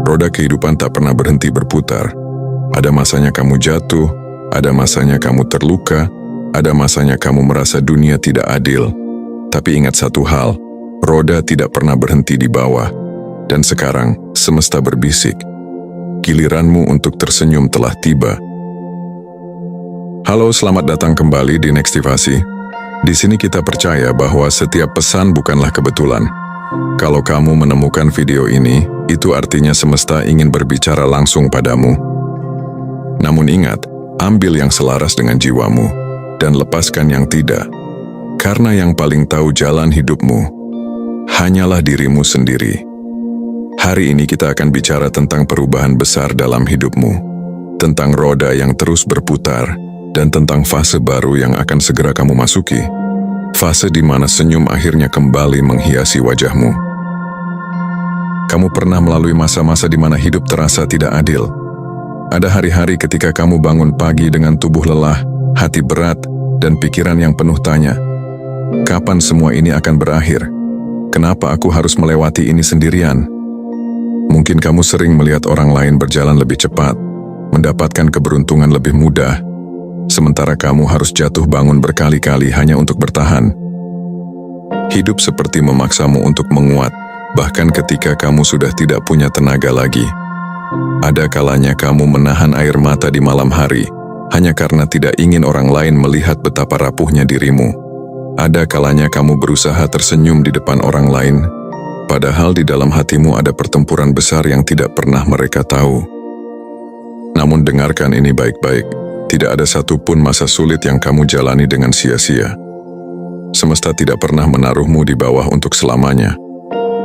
Roda kehidupan tak pernah berhenti berputar. Ada masanya kamu jatuh, ada masanya kamu terluka, ada masanya kamu merasa dunia tidak adil. Tapi ingat satu hal, roda tidak pernah berhenti di bawah. Dan sekarang, semesta berbisik. Giliranmu untuk tersenyum telah tiba. Halo, selamat datang kembali di Nextivasi. Di sini kita percaya bahwa setiap pesan bukanlah kebetulan. Kalau kamu menemukan video ini, itu artinya semesta ingin berbicara langsung padamu. Namun ingat, ambil yang selaras dengan jiwamu, dan lepaskan yang tidak. Karena yang paling tahu jalan hidupmu, hanyalah dirimu sendiri. Hari ini kita akan bicara tentang perubahan besar dalam hidupmu, tentang roda yang terus berputar, dan tentang fase baru yang akan segera kamu masuki. Fase di mana senyum akhirnya kembali menghiasi wajahmu. Kamu pernah melalui masa-masa di mana hidup terasa tidak adil. Ada hari-hari ketika kamu bangun pagi dengan tubuh lelah, hati berat, dan pikiran yang penuh tanya, kapan semua ini akan berakhir? Kenapa aku harus melewati ini sendirian? Mungkin kamu sering melihat orang lain berjalan lebih cepat, mendapatkan keberuntungan lebih mudah, sementara kamu harus jatuh bangun berkali-kali hanya untuk bertahan. Hidup seperti memaksamu untuk menguat, bahkan ketika kamu sudah tidak punya tenaga lagi. Ada kalanya kamu menahan air mata di malam hari, hanya karena tidak ingin orang lain melihat betapa rapuhnya dirimu. Ada kalanya kamu berusaha tersenyum di depan orang lain, padahal di dalam hatimu ada pertempuran besar yang tidak pernah mereka tahu. Namun dengarkan ini baik-baik. Tidak ada satupun masa sulit yang kamu jalani dengan sia-sia. Semesta tidak pernah menaruhmu di bawah untuk selamanya.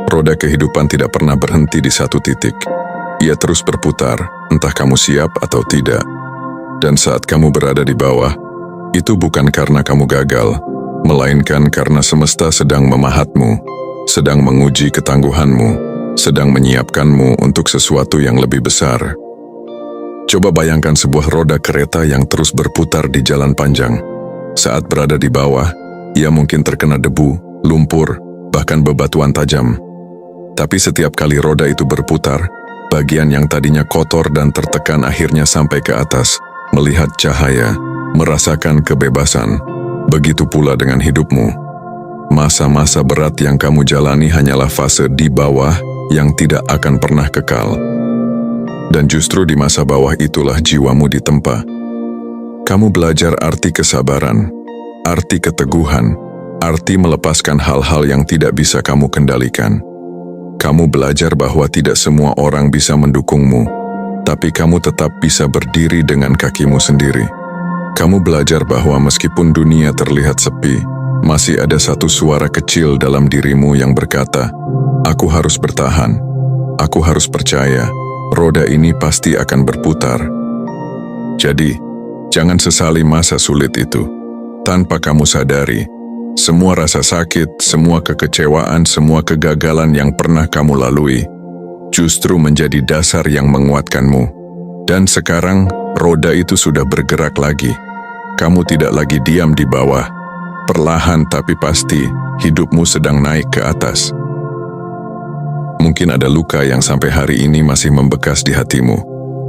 Roda kehidupan tidak pernah berhenti di satu titik. Ia terus berputar, entah kamu siap atau tidak. Dan saat kamu berada di bawah, itu bukan karena kamu gagal, melainkan karena semesta sedang memahatmu, sedang menguji ketangguhanmu, sedang menyiapkanmu untuk sesuatu yang lebih besar. Coba bayangkan sebuah roda kereta yang terus berputar di jalan panjang. Saat berada di bawah, ia mungkin terkena debu, lumpur, bahkan bebatuan tajam. Tapi setiap kali roda itu berputar, bagian yang tadinya kotor dan tertekan akhirnya sampai ke atas, melihat cahaya, merasakan kebebasan. Begitu pula dengan hidupmu. Masa-masa berat yang kamu jalani hanyalah fase di bawah yang tidak akan pernah kekal. Dan justru di masa bawah itulah jiwamu ditempa. Kamu belajar arti kesabaran, arti keteguhan, arti melepaskan hal-hal yang tidak bisa kamu kendalikan. Kamu belajar bahwa tidak semua orang bisa mendukungmu, tapi kamu tetap bisa berdiri dengan kakimu sendiri. Kamu belajar bahwa meskipun dunia terlihat sepi, masih ada satu suara kecil dalam dirimu yang berkata, aku harus bertahan, aku harus percaya. Roda ini pasti akan berputar. Jadi, jangan sesali masa sulit itu. Tanpa kamu sadari, semua rasa sakit, semua kekecewaan, semua kegagalan yang pernah kamu lalui, justru menjadi dasar yang menguatkanmu. Dan sekarang, roda itu sudah bergerak lagi. Kamu tidak lagi diam di bawah. Perlahan tapi pasti, hidupmu sedang naik ke atas. Mungkin ada luka yang sampai hari ini masih membekas di hatimu.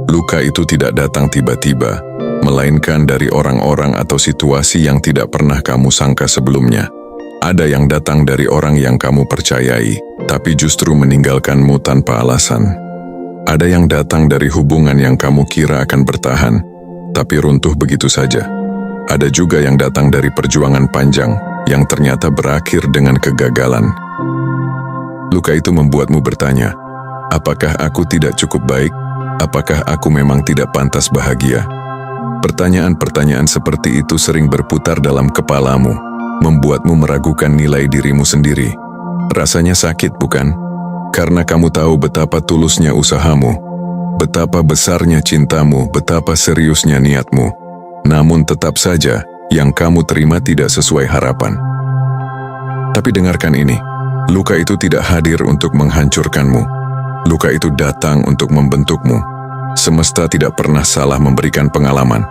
Luka itu tidak datang tiba-tiba, melainkan dari orang-orang atau situasi yang tidak pernah kamu sangka sebelumnya. Ada yang datang dari orang yang kamu percayai, tapi justru meninggalkanmu tanpa alasan. Ada yang datang dari hubungan yang kamu kira akan bertahan, tapi runtuh begitu saja. Ada juga yang datang dari perjuangan panjang, yang ternyata berakhir dengan kegagalan. Luka itu membuatmu bertanya, apakah aku tidak cukup baik? Apakah aku memang tidak pantas bahagia? Pertanyaan-pertanyaan seperti itu sering berputar dalam kepalamu, membuatmu meragukan nilai dirimu sendiri. Rasanya sakit, bukan? Karena kamu tahu betapa tulusnya usahamu, betapa besarnya cintamu, betapa seriusnya niatmu. Namun tetap saja, yang kamu terima tidak sesuai harapan. Tapi dengarkan ini. Luka itu tidak hadir untuk menghancurkanmu. Luka itu datang untuk membentukmu. Semesta tidak pernah salah memberikan pengalaman.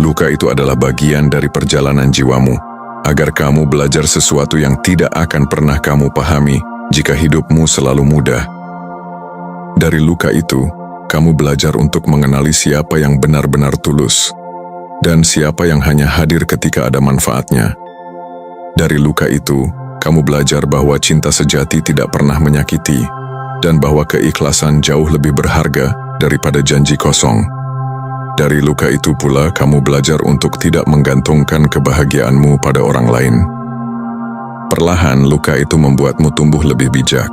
Luka itu adalah bagian dari perjalanan jiwamu, agar kamu belajar sesuatu yang tidak akan pernah kamu pahami jika hidupmu selalu mudah. Dari luka itu, kamu belajar untuk mengenali siapa yang benar-benar tulus dan siapa yang hanya hadir ketika ada manfaatnya. Dari luka itu, kamu belajar bahwa cinta sejati tidak pernah menyakiti dan bahwa keikhlasan jauh lebih berharga daripada janji kosong. Dari luka itu pula, kamu belajar untuk tidak menggantungkan kebahagiaanmu pada orang lain. Perlahan, luka itu membuatmu tumbuh lebih bijak.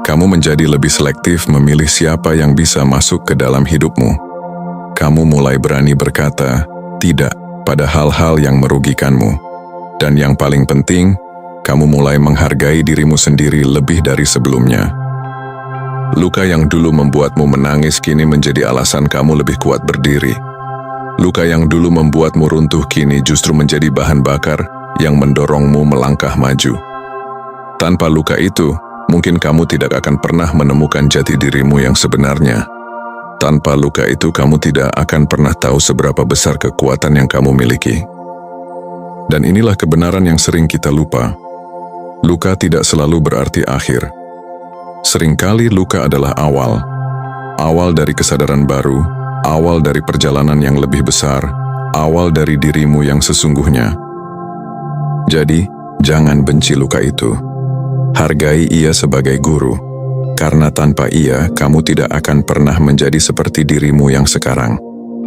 Kamu menjadi lebih selektif memilih siapa yang bisa masuk ke dalam hidupmu. Kamu mulai berani berkata tidak pada hal-hal yang merugikanmu. Dan yang paling penting, kamu mulai menghargai dirimu sendiri lebih dari sebelumnya. Luka yang dulu membuatmu menangis kini menjadi alasan kamu lebih kuat berdiri. Luka yang dulu membuatmu runtuh kini justru menjadi bahan bakar yang mendorongmu melangkah maju. Tanpa luka itu, mungkin kamu tidak akan pernah menemukan jati dirimu yang sebenarnya. Tanpa luka itu, kamu tidak akan pernah tahu seberapa besar kekuatan yang kamu miliki. Dan inilah kebenaran yang sering kita lupa. Luka tidak selalu berarti akhir. Seringkali luka adalah awal. Awal dari kesadaran baru, awal dari perjalanan yang lebih besar, awal dari dirimu yang sesungguhnya. Jadi, jangan benci luka itu. Hargai ia sebagai guru, karena tanpa ia, kamu tidak akan pernah menjadi seperti dirimu yang sekarang.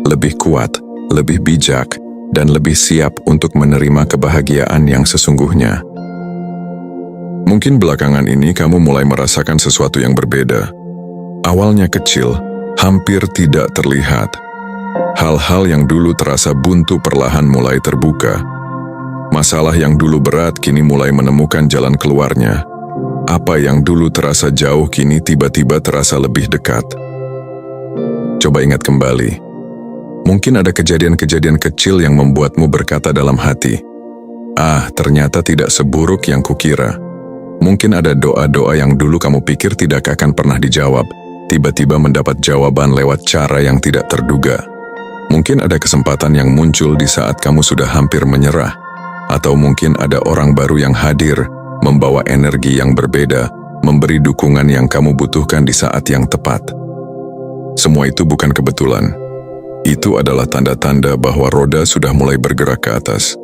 Lebih kuat, lebih bijak, dan lebih siap untuk menerima kebahagiaan yang sesungguhnya. Mungkin belakangan ini kamu mulai merasakan sesuatu yang berbeda. Awalnya kecil, hampir tidak terlihat. Hal-hal yang dulu terasa buntu perlahan mulai terbuka. Masalah yang dulu berat kini mulai menemukan jalan keluarnya. Apa yang dulu terasa jauh kini tiba-tiba terasa lebih dekat. Coba ingat kembali. Mungkin ada kejadian-kejadian kecil yang membuatmu berkata dalam hati, ternyata tidak seburuk yang kukira. Mungkin ada doa-doa yang dulu kamu pikir tidak akan pernah dijawab, tiba-tiba mendapat jawaban lewat cara yang tidak terduga. Mungkin ada kesempatan yang muncul di saat kamu sudah hampir menyerah, atau mungkin ada orang baru yang hadir, membawa energi yang berbeda, memberi dukungan yang kamu butuhkan di saat yang tepat. Semua itu bukan kebetulan. Itu adalah tanda-tanda bahwa roda sudah mulai bergerak ke atas.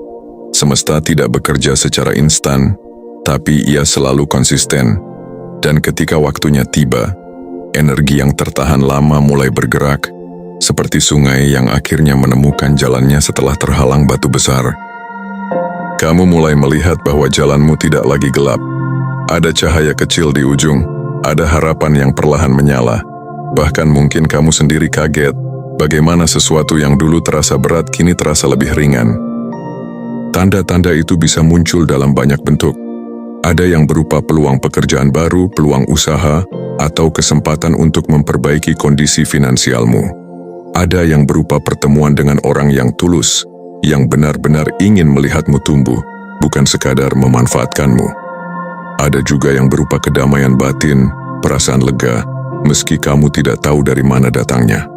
Semesta tidak bekerja secara instan, tapi ia selalu konsisten. Dan ketika waktunya tiba, energi yang tertahan lama mulai bergerak, seperti sungai yang akhirnya menemukan jalannya setelah terhalang batu besar. Kamu mulai melihat bahwa jalanmu tidak lagi gelap. Ada cahaya kecil di ujung, ada harapan yang perlahan menyala. Bahkan mungkin kamu sendiri kaget, bagaimana sesuatu yang dulu terasa berat kini terasa lebih ringan. Tanda-tanda itu bisa muncul dalam banyak bentuk. Ada yang berupa peluang pekerjaan baru, peluang usaha, atau kesempatan untuk memperbaiki kondisi finansialmu. Ada yang berupa pertemuan dengan orang yang tulus, yang benar-benar ingin melihatmu tumbuh, bukan sekadar memanfaatkanmu. Ada juga yang berupa kedamaian batin, perasaan lega, meski kamu tidak tahu dari mana datangnya.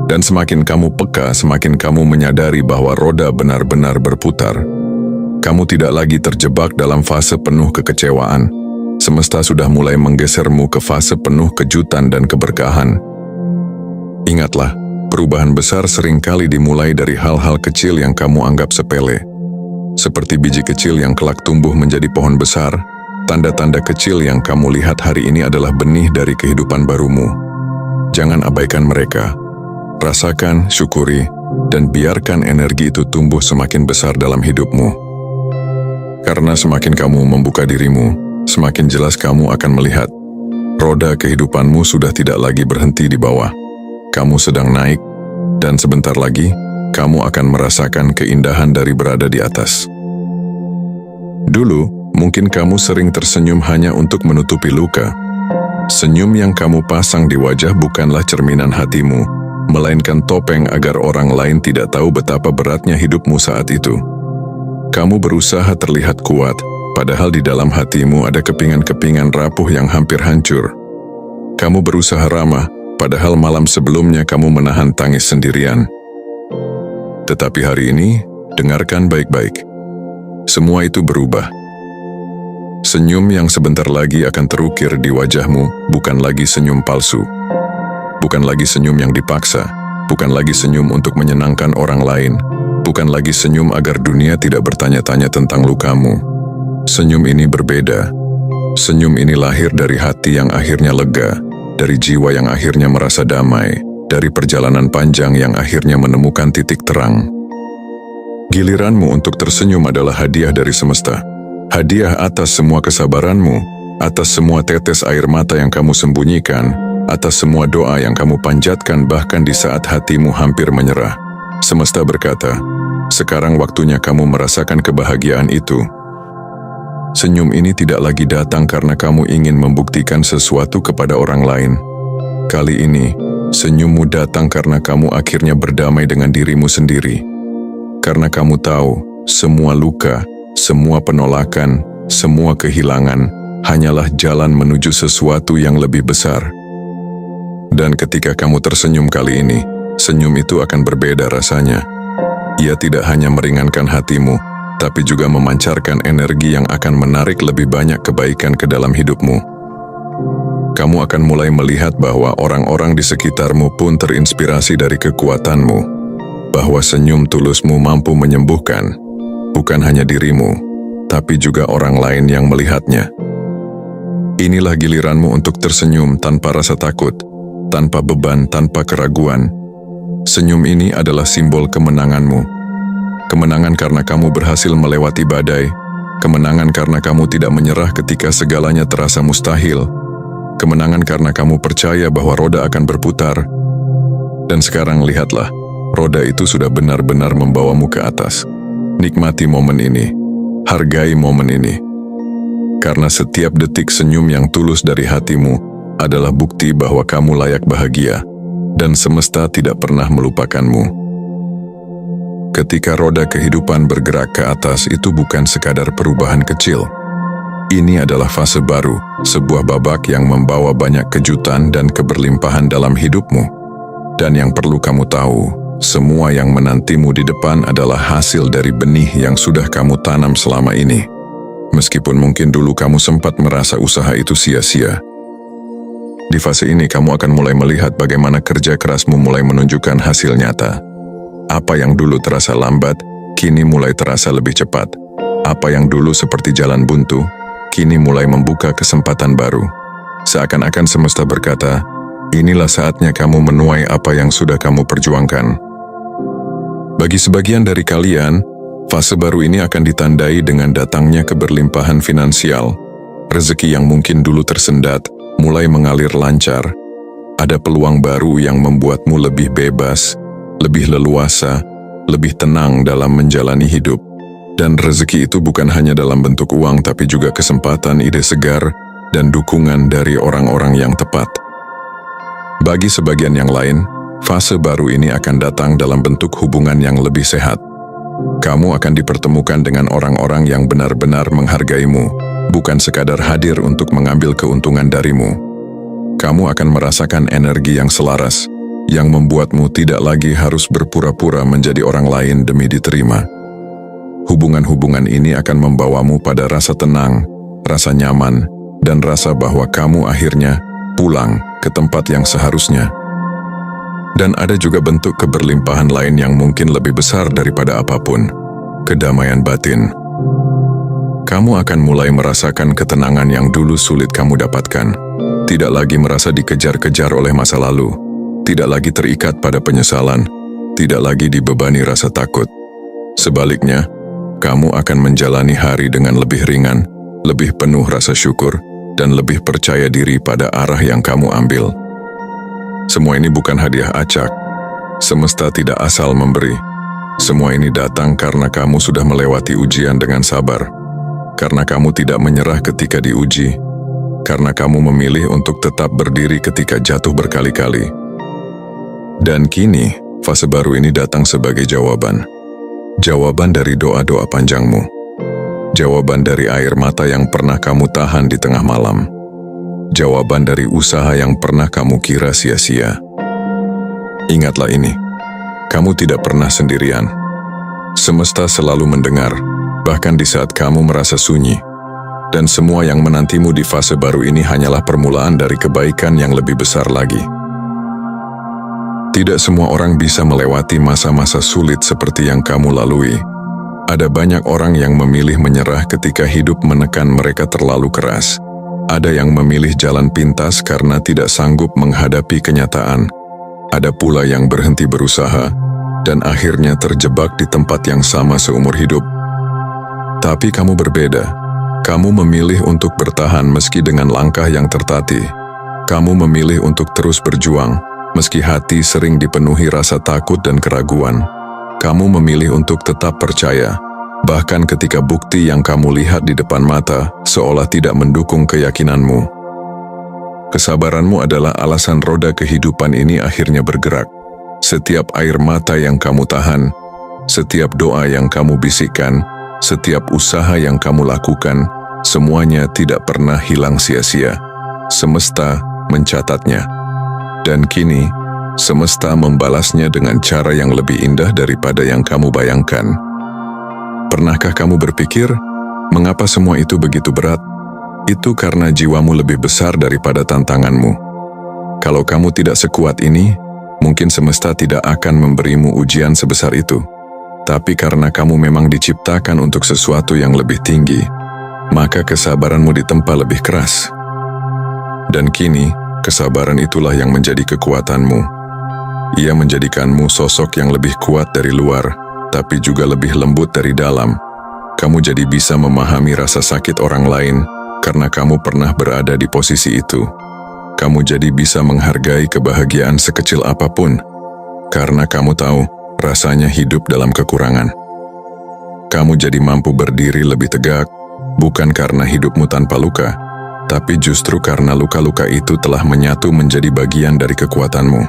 Dan semakin kamu peka, semakin kamu menyadari bahwa roda benar-benar berputar. Kamu tidak lagi terjebak dalam fase penuh kekecewaan. Semesta sudah mulai menggesermu ke fase penuh kejutan dan keberkahan. Ingatlah, perubahan besar seringkali dimulai dari hal-hal kecil yang kamu anggap sepele. Seperti biji kecil yang kelak tumbuh menjadi pohon besar, tanda-tanda kecil yang kamu lihat hari ini adalah benih dari kehidupan barumu. Jangan abaikan mereka. Rasakan, syukuri, dan biarkan energi itu tumbuh semakin besar dalam hidupmu. Karena semakin kamu membuka dirimu, semakin jelas kamu akan melihat. Roda kehidupanmu sudah tidak lagi berhenti di bawah. Kamu sedang naik, dan sebentar lagi, kamu akan merasakan keindahan dari berada di atas. Dulu, mungkin kamu sering tersenyum hanya untuk menutupi luka. Senyum yang kamu pasang di wajah bukanlah cerminan hatimu, melainkan topeng agar orang lain tidak tahu betapa beratnya hidupmu saat itu. Kamu berusaha terlihat kuat, padahal di dalam hatimu ada kepingan-kepingan rapuh yang hampir hancur. Kamu berusaha ramah, padahal malam sebelumnya kamu menahan tangis sendirian. Tetapi hari ini, dengarkan baik-baik. Semua itu berubah. Senyum yang sebentar lagi akan terukir di wajahmu bukan lagi senyum palsu. Bukan lagi senyum yang dipaksa, bukan lagi senyum untuk menyenangkan orang lain, bukan lagi senyum agar dunia tidak bertanya-tanya tentang lukamu. Senyum ini berbeda. Senyum ini lahir dari hati yang akhirnya lega, dari jiwa yang akhirnya merasa damai, dari perjalanan panjang yang akhirnya menemukan titik terang. Giliranmu untuk tersenyum adalah hadiah dari semesta. Hadiah atas semua kesabaranmu, atas semua tetes air mata yang kamu sembunyikan, atas semua doa yang kamu panjatkan bahkan di saat hatimu hampir menyerah. Semesta berkata, sekarang waktunya kamu merasakan kebahagiaan itu. Senyum ini tidak lagi datang karena kamu ingin membuktikan sesuatu kepada orang lain. Kali ini, senyummu datang karena kamu akhirnya berdamai dengan dirimu sendiri. Karena kamu tahu, semua luka, semua penolakan, semua kehilangan, hanyalah jalan menuju sesuatu yang lebih besar. Dan ketika kamu tersenyum kali ini, senyum itu akan berbeda rasanya. Ia tidak hanya meringankan hatimu, tapi juga memancarkan energi yang akan menarik lebih banyak kebaikan ke dalam hidupmu. Kamu akan mulai melihat bahwa orang-orang di sekitarmu pun terinspirasi dari kekuatanmu, bahwa senyum tulusmu mampu menyembuhkan, bukan hanya dirimu, tapi juga orang lain yang melihatnya. Inilah giliranmu untuk tersenyum tanpa rasa takut, tanpa beban, tanpa keraguan. Senyum ini adalah simbol kemenanganmu. Kemenangan karena kamu berhasil melewati badai, kemenangan karena kamu tidak menyerah ketika segalanya terasa mustahil, kemenangan karena kamu percaya bahwa roda akan berputar. Dan sekarang lihatlah, roda itu sudah benar-benar membawamu ke atas. Nikmati momen ini, hargai momen ini. Karena setiap detik senyum yang tulus dari hatimu adalah bukti bahwa kamu layak bahagia, dan semesta tidak pernah melupakanmu. Ketika roda kehidupan bergerak ke atas itu bukan sekadar perubahan kecil. Ini adalah fase baru, sebuah babak yang membawa banyak kejutan dan keberlimpahan dalam hidupmu. Dan yang perlu kamu tahu, semua yang menantimu di depan adalah hasil dari benih yang sudah kamu tanam selama ini. Meskipun mungkin dulu kamu sempat merasa usaha itu sia-sia. Di fase ini kamu akan mulai melihat bagaimana kerja kerasmu mulai menunjukkan hasil nyata. Apa yang dulu terasa lambat, kini mulai terasa lebih cepat. Apa yang dulu seperti jalan buntu, kini mulai membuka kesempatan baru. Seakan-akan semesta berkata, inilah saatnya kamu menuai apa yang sudah kamu perjuangkan. Bagi sebagian dari kalian, fase baru ini akan ditandai dengan datangnya keberlimpahan finansial. Rezeki yang mungkin dulu tersendat, mulai mengalir lancar. Ada peluang baru yang membuatmu lebih bebas, lebih leluasa, lebih tenang dalam menjalani hidup. Dan rezeki itu bukan hanya dalam bentuk uang tapi juga kesempatan, ide segar, dan dukungan dari orang-orang yang tepat. Bagi sebagian yang lain, fase baru ini akan datang dalam bentuk hubungan yang lebih sehat. Kamu akan dipertemukan dengan orang-orang yang benar-benar menghargaimu, bukan sekadar hadir untuk mengambil keuntungan darimu. Kamu akan merasakan energi yang selaras, yang membuatmu tidak lagi harus berpura-pura menjadi orang lain demi diterima. Hubungan-hubungan ini akan membawamu pada rasa tenang, rasa nyaman, dan rasa bahwa kamu akhirnya pulang ke tempat yang seharusnya. Dan ada juga bentuk keberlimpahan lain yang mungkin lebih besar daripada apapun, kedamaian batin. Kamu akan mulai merasakan ketenangan yang dulu sulit kamu dapatkan. Tidak lagi merasa dikejar-kejar oleh masa lalu, tidak lagi terikat pada penyesalan, tidak lagi dibebani rasa takut. Sebaliknya, kamu akan menjalani hari dengan lebih ringan, lebih penuh rasa syukur, dan lebih percaya diri pada arah yang kamu ambil. Semua ini bukan hadiah acak. Semesta tidak asal memberi. Semua ini datang karena kamu sudah melewati ujian dengan sabar. Karena kamu tidak menyerah ketika diuji. Karena kamu memilih untuk tetap berdiri ketika jatuh berkali-kali. Dan kini, fase baru ini datang sebagai jawaban. Jawaban dari doa-doa panjangmu. Jawaban dari air mata yang pernah kamu tahan di tengah malam. Jawaban dari usaha yang pernah kamu kira sia-sia. Ingatlah ini, kamu tidak pernah sendirian. Semesta selalu mendengar, bahkan di saat kamu merasa sunyi. Dan semua yang menantimu di fase baru ini hanyalah permulaan dari kebaikan yang lebih besar lagi. Tidak semua orang bisa melewati masa-masa sulit seperti yang kamu lalui. Ada banyak orang yang memilih menyerah ketika hidup menekan mereka terlalu keras. Ada yang memilih jalan pintas karena tidak sanggup menghadapi kenyataan. Ada pula yang berhenti berusaha dan akhirnya terjebak di tempat yang sama seumur hidup. Tapi kamu berbeda. Kamu memilih untuk bertahan meski dengan langkah yang tertatih. Kamu memilih untuk terus berjuang, meski hati sering dipenuhi rasa takut dan keraguan. Kamu memilih untuk tetap percaya, bahkan ketika bukti yang kamu lihat di depan mata seolah tidak mendukung keyakinanmu. Kesabaranmu adalah alasan roda kehidupan ini akhirnya bergerak. Setiap air mata yang kamu tahan, setiap doa yang kamu bisikkan, setiap usaha yang kamu lakukan, semuanya tidak pernah hilang sia-sia. Semesta mencatatnya. Dan kini, semesta membalasnya dengan cara yang lebih indah daripada yang kamu bayangkan. Pernahkah kamu berpikir, mengapa semua itu begitu berat? Itu karena jiwamu lebih besar daripada tantanganmu. Kalau kamu tidak sekuat ini, mungkin semesta tidak akan memberimu ujian sebesar itu. Tapi karena kamu memang diciptakan untuk sesuatu yang lebih tinggi, maka kesabaranmu ditempa lebih keras. Dan kini, kesabaran itulah yang menjadi kekuatanmu. Ia menjadikanmu sosok yang lebih kuat dari luar, tapi juga lebih lembut dari dalam. Kamu jadi bisa memahami rasa sakit orang lain, karena kamu pernah berada di posisi itu. Kamu jadi bisa menghargai kebahagiaan sekecil apapun, karena kamu tahu rasanya hidup dalam kekurangan. Kamu jadi mampu berdiri lebih tegak, bukan karena hidupmu tanpa luka, tapi justru karena luka-luka itu telah menyatu menjadi bagian dari kekuatanmu.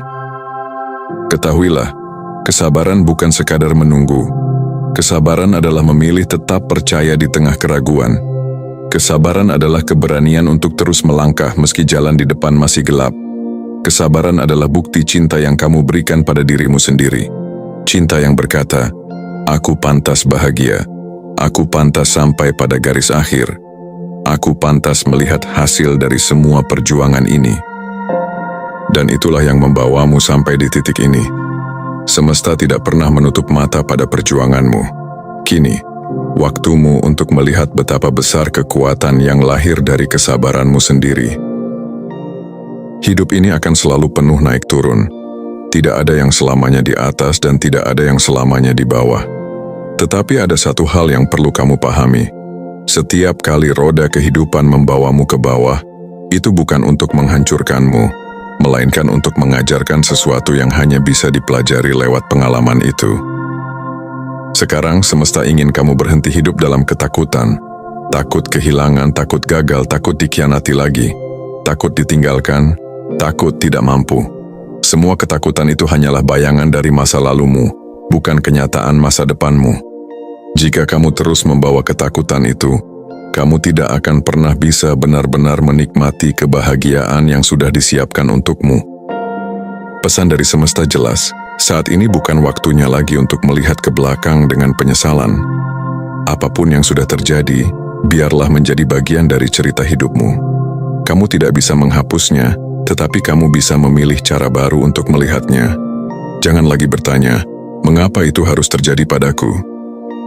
Ketahuilah, kesabaran bukan sekadar menunggu. Kesabaran adalah memilih tetap percaya di tengah keraguan. Kesabaran adalah keberanian untuk terus melangkah meski jalan di depan masih gelap. Kesabaran adalah bukti cinta yang kamu berikan pada dirimu sendiri. Cinta yang berkata, aku pantas bahagia, aku pantas sampai pada garis akhir, aku pantas melihat hasil dari semua perjuangan ini. Dan itulah yang membawamu sampai di titik ini. Semesta tidak pernah menutup mata pada perjuanganmu. Kini, waktumu untuk melihat betapa besar kekuatan yang lahir dari kesabaranmu sendiri. Hidup ini akan selalu penuh naik turun. Tidak ada yang selamanya di atas dan tidak ada yang selamanya di bawah. Tetapi ada satu hal yang perlu kamu pahami. Setiap kali roda kehidupan membawamu ke bawah, itu bukan untuk menghancurkanmu, melainkan untuk mengajarkan sesuatu yang hanya bisa dipelajari lewat pengalaman itu. Sekarang semesta ingin kamu berhenti hidup dalam ketakutan. Takut kehilangan, takut gagal, takut dikhianati lagi, takut ditinggalkan, takut tidak mampu. Semua ketakutan itu hanyalah bayangan dari masa lalumu, bukan kenyataan masa depanmu. Jika kamu terus membawa ketakutan itu, kamu tidak akan pernah bisa benar-benar menikmati kebahagiaan yang sudah disiapkan untukmu. Pesan dari semesta jelas, saat ini bukan waktunya lagi untuk melihat ke belakang dengan penyesalan. Apapun yang sudah terjadi, biarlah menjadi bagian dari cerita hidupmu. Kamu tidak bisa menghapusnya, tetapi kamu bisa memilih cara baru untuk melihatnya. Jangan lagi bertanya, mengapa itu harus terjadi padaku?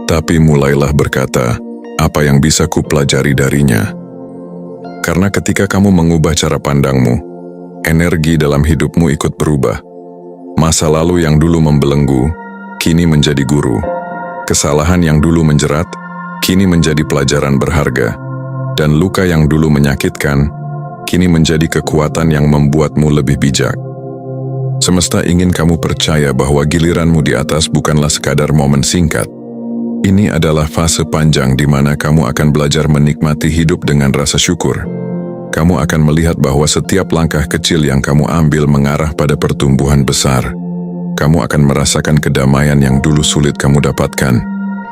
Tapi mulailah berkata, apa yang bisa kupelajari darinya? Karena ketika kamu mengubah cara pandangmu, energi dalam hidupmu ikut berubah. Masa lalu yang dulu membelenggu, kini menjadi guru. Kesalahan yang dulu menjerat, kini menjadi pelajaran berharga. Dan luka yang dulu menyakitkan, kini menjadi kekuatan yang membuatmu lebih bijak. Semesta ingin kamu percaya bahwa giliranmu di atas bukanlah sekadar momen singkat. Ini adalah fase panjang di mana kamu akan belajar menikmati hidup dengan rasa syukur. Kamu akan melihat bahwa setiap langkah kecil yang kamu ambil mengarah pada pertumbuhan besar. Kamu akan merasakan kedamaian yang dulu sulit kamu dapatkan.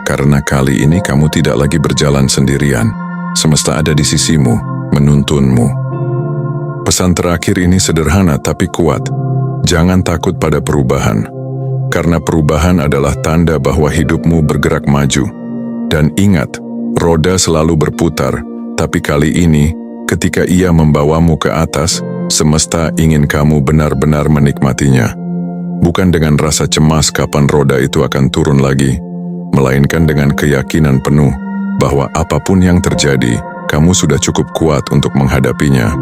Karena kali ini kamu tidak lagi berjalan sendirian. Semesta ada di sisimu, menuntunmu. Pesan terakhir ini sederhana tapi kuat. Jangan takut pada perubahan. Karena perubahan adalah tanda bahwa hidupmu bergerak maju. Dan ingat, roda selalu berputar, Tapi kali ini, ketika Ia membawamu ke atas, semesta ingin kamu benar-benar menikmatinya. Bukan dengan rasa cemas kapan roda itu akan turun lagi, melainkan dengan keyakinan penuh bahwa apapun yang terjadi, kamu sudah cukup kuat untuk menghadapinya.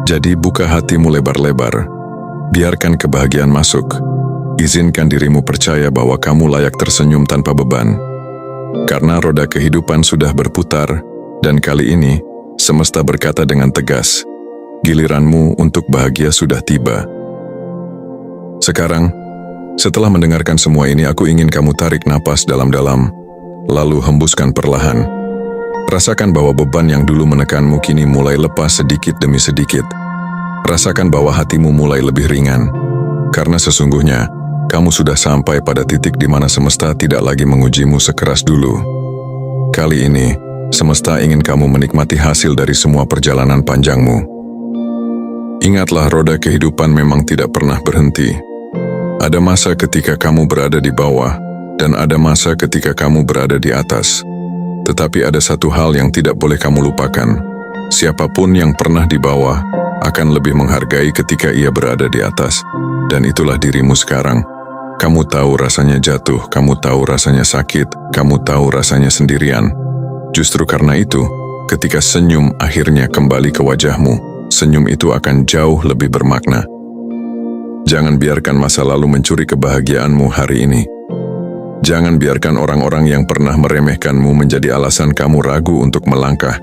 Jadi buka hatimu lebar-lebar, biarkan kebahagiaan masuk. Izinkan dirimu percaya bahwa kamu layak tersenyum tanpa beban. Karena roda kehidupan sudah berputar, dan kali ini, semesta berkata dengan tegas, giliranmu untuk bahagia sudah tiba. Sekarang, setelah mendengarkan semua ini, aku ingin kamu tarik napas dalam-dalam, lalu hembuskan perlahan. Rasakan bahwa beban yang dulu menekanmu kini mulai lepas sedikit demi sedikit. Rasakan bahwa hatimu mulai lebih ringan, karena sesungguhnya kamu sudah sampai pada titik di mana semesta tidak lagi mengujimu sekeras dulu. Kali ini, semesta ingin kamu menikmati hasil dari semua perjalanan panjangmu. Ingatlah, roda kehidupan memang tidak pernah berhenti. Ada masa ketika kamu berada di bawah, dan ada masa ketika kamu berada di atas. Tetapi ada satu hal yang tidak boleh kamu lupakan. Siapapun yang pernah di bawah akan lebih menghargai ketika ia berada di atas. Dan itulah dirimu sekarang. Kamu tahu rasanya jatuh, kamu tahu rasanya sakit, kamu tahu rasanya sendirian. Justru karena itu, ketika senyum akhirnya kembali ke wajahmu, senyum itu akan jauh lebih bermakna. Jangan biarkan masa lalu mencuri kebahagiaanmu hari ini. Jangan biarkan orang-orang yang pernah meremehkanmu menjadi alasan kamu ragu untuk melangkah.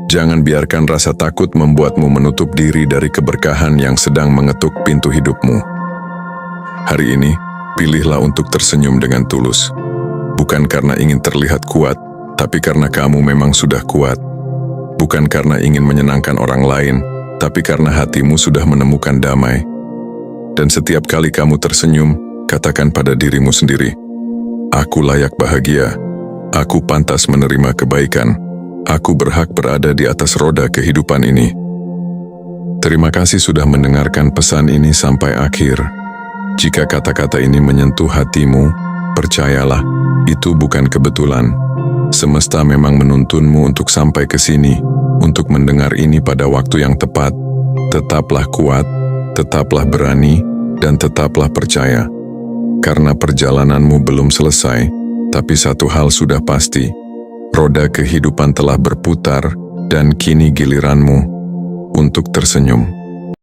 Jangan biarkan rasa takut membuatmu menutup diri dari keberkahan yang sedang mengetuk pintu hidupmu. Hari ini, pilihlah untuk tersenyum dengan tulus. Bukan karena ingin terlihat kuat, tapi karena kamu memang sudah kuat. Bukan karena ingin menyenangkan orang lain, tapi karena hatimu sudah menemukan damai. Dan setiap kali kamu tersenyum, katakan pada dirimu sendiri, aku layak bahagia, aku pantas menerima kebaikan, aku berhak berada di atas roda kehidupan ini. Terima kasih sudah mendengarkan pesan ini sampai akhir. Jika kata-kata ini menyentuh hatimu, percayalah, itu bukan kebetulan. Semesta memang menuntunmu untuk sampai ke sini, untuk mendengar ini pada waktu yang tepat. Tetaplah kuat, tetaplah berani, dan tetaplah percaya. Karena perjalananmu belum selesai, tapi satu hal sudah pasti. Roda kehidupan telah berputar, dan kini giliranmu untuk tersenyum.